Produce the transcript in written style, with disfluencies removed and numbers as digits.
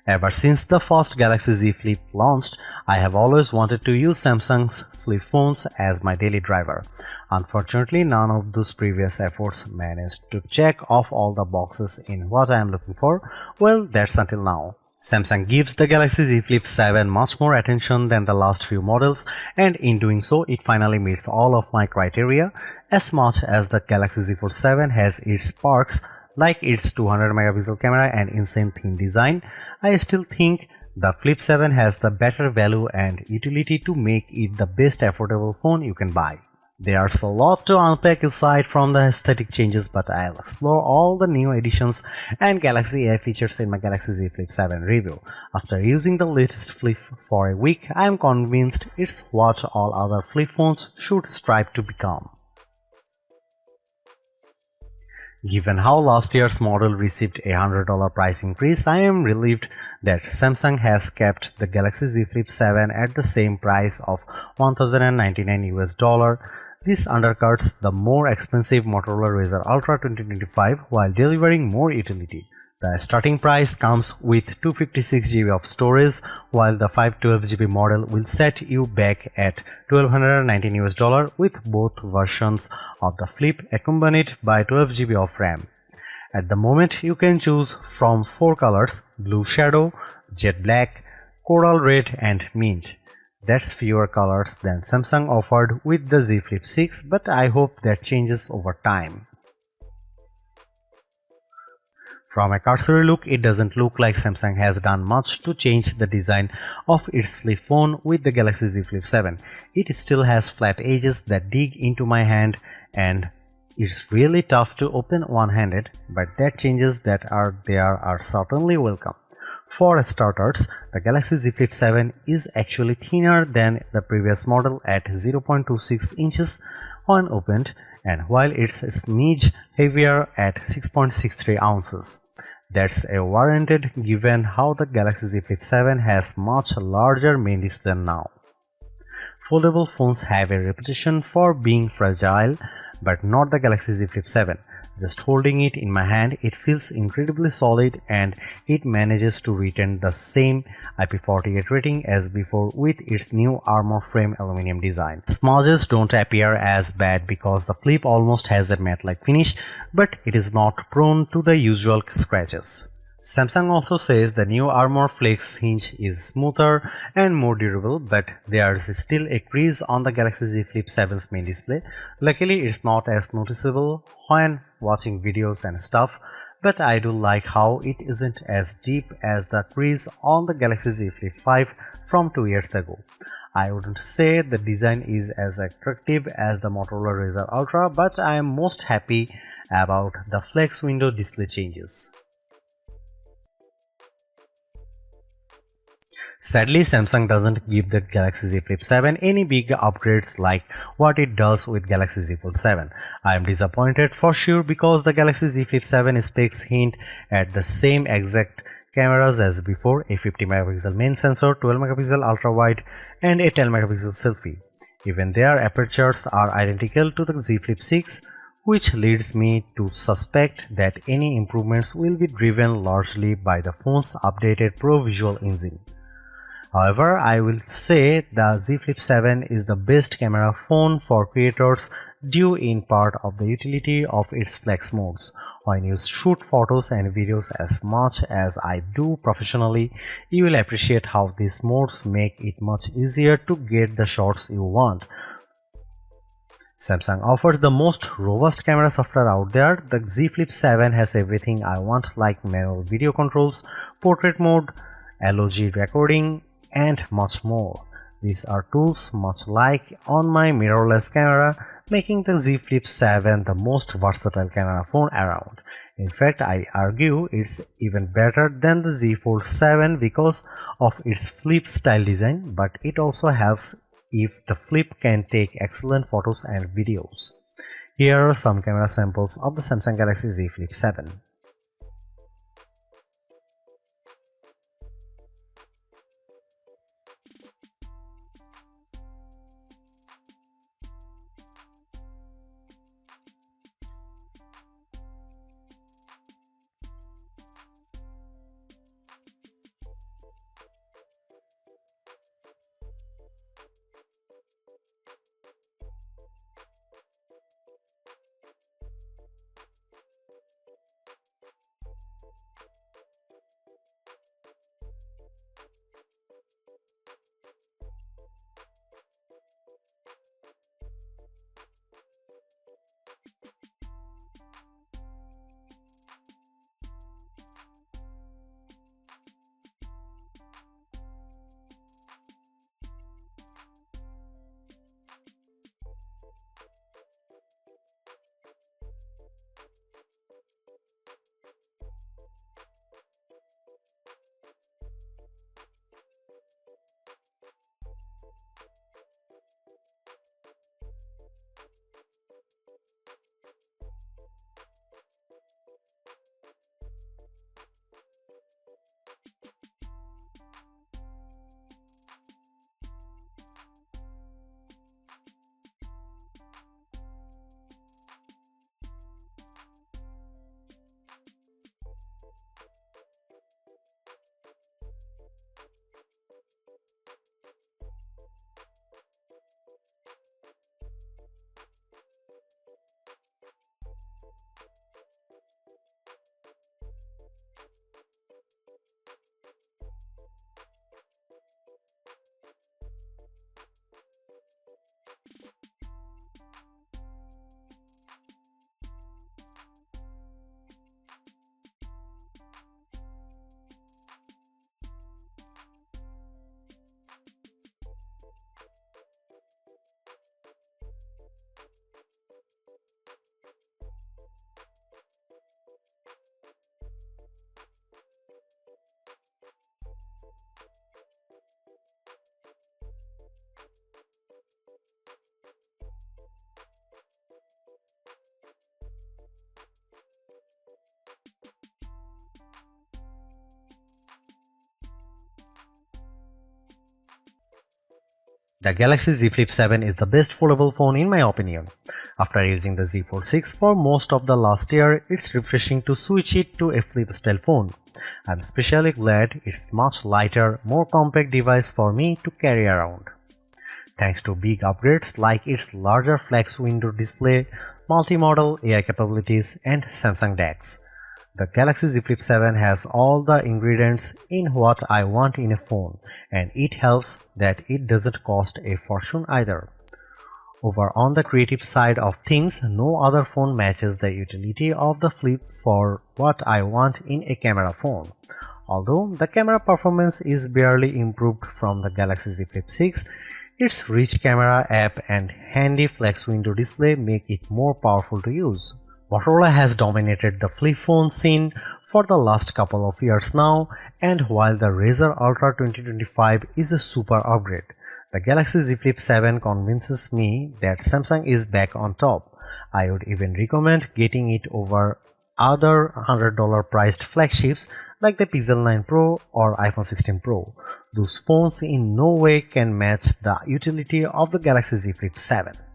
Ever since the first Galaxy Z Flip launched, I have always wanted to use Samsung's flip phones as my daily driver. Unfortunately, none of those previous efforts managed to check off all the boxes in what I am looking for. Well, that's until now. Samsung gives the Galaxy Z Flip 7 much more attention than the last few models, and in doing so, it finally meets all of my criteria. As much as the Galaxy Z Fold 7 has its perks, like its 200 megapixel camera and insane thin design, I still think the Flip 7 has the better value and utility to make it the best affordable phone you can buy. There's a lot to unpack aside from the aesthetic changes, but I'll explore all the new additions and Galaxy AI features in my Galaxy Z Flip 7 review. After using the latest Flip for a week, I am convinced it's what all other flip phones should strive to become. Given how last year's model received a $100 price increase, I am relieved that Samsung has kept the Galaxy Z Flip 7 at the same price of $1,099. This undercuts the more expensive Motorola Razr Ultra 2025 while delivering more utility. The starting price comes with 256 GB of storage, while the 512 GB model will set you back at $1,219 with both versions of the Flip accompanied by 12 GB of RAM. At the moment, you can choose from 4 colors: blue shadow, jet black, coral red and mint. That's fewer colors than Samsung offered with the Z Flip 6, but I hope that changes over time. From a cursory look, it doesn't look like Samsung has done much to change the design of its flip phone with the Galaxy Z Flip 7. It still has flat edges that dig into my hand, and it's really tough to open one-handed, but that changes that are there are certainly welcome. For starters, the Galaxy Z Flip 7 is actually thinner than the previous model at 0.26 inches when opened, and while it's a smidge heavier at 6.63 ounces. That's a warranted given how the Galaxy Z Flip 7 has much larger main display now. Foldable phones have a reputation for being fragile, but not the Galaxy Z Flip 7. Just holding it in my hand, it feels incredibly solid and it manages to retain the same IP48 rating as before with its new armor frame aluminum design. Smudges don't appear as bad because the Flip almost has a matte-like finish, but it is not prone to the usual scratches. Samsung also says the new Armor Flex hinge is smoother and more durable, but there's still a crease on the Galaxy Z Flip 7's main display. Luckily, it's not as noticeable when watching videos and stuff, but I do like how it isn't as deep as the crease on the Galaxy Z Flip 5 from 2 years ago. I wouldn't say the design is as attractive as the Motorola Razr Ultra, but I am most happy about the flex window display changes. Sadly, Samsung doesn't give the Galaxy Z Flip 7 any big upgrades like what it does with Galaxy Z Fold 7. I am disappointed for sure because the Galaxy Z Flip 7 specs hint at the same exact cameras as before: a 50 megapixel main sensor, 12 megapixel ultra wide and a 10 megapixel selfie. Even their apertures are identical to the Z Flip 6, which leads me to suspect that any improvements will be driven largely by the phone's updated Pro Visual engine. However, I will say the Z Flip 7 is the best camera phone for creators due in part of the utility of its flex modes. When you shoot photos and videos as much as I do professionally, you will appreciate how these modes make it much easier to get the shots you want. Samsung offers the most robust camera software out there. The Z Flip 7 has everything I want, like manual video controls, portrait mode, LOG recording, and much more. These are tools much like on my mirrorless camera, making the Z Flip 7 the most versatile camera phone around. In fact, I argue it's even better than the Z Fold 7 because of its flip style design, but it also helps if the Flip can take excellent photos and videos. Here are some camera samples of the Samsung Galaxy Z Flip 7. The Galaxy Z Flip 7 is the best foldable phone in my opinion. After using the Z Fold 6 for most of the last year, it's refreshing to switch it to a flip style phone. I'm especially glad it's much lighter, more compact device for me to carry around. Thanks to big upgrades like its larger flex window display, multi-modal AI capabilities, and Samsung DeX, the Galaxy Z Flip 7 has all the ingredients in what I want in a phone, and it helps that it doesn't cost a fortune either. Over on the creative side of things, no other phone matches the utility of the Flip for what I want in a camera phone. Although the camera performance is barely improved from the Galaxy Z Flip 6, its rich camera app and handy flex window display make it more powerful to use. Motorola has dominated the flip phone scene for the last couple of years now, and while the Razr Ultra 2025 is a super upgrade, the Galaxy Z Flip 7 convinces me that Samsung is back on top. I would even recommend getting it over other $100 priced flagships like the Pixel 9 Pro or iPhone 16 Pro. Those phones in no way can match the utility of the Galaxy Z Flip 7.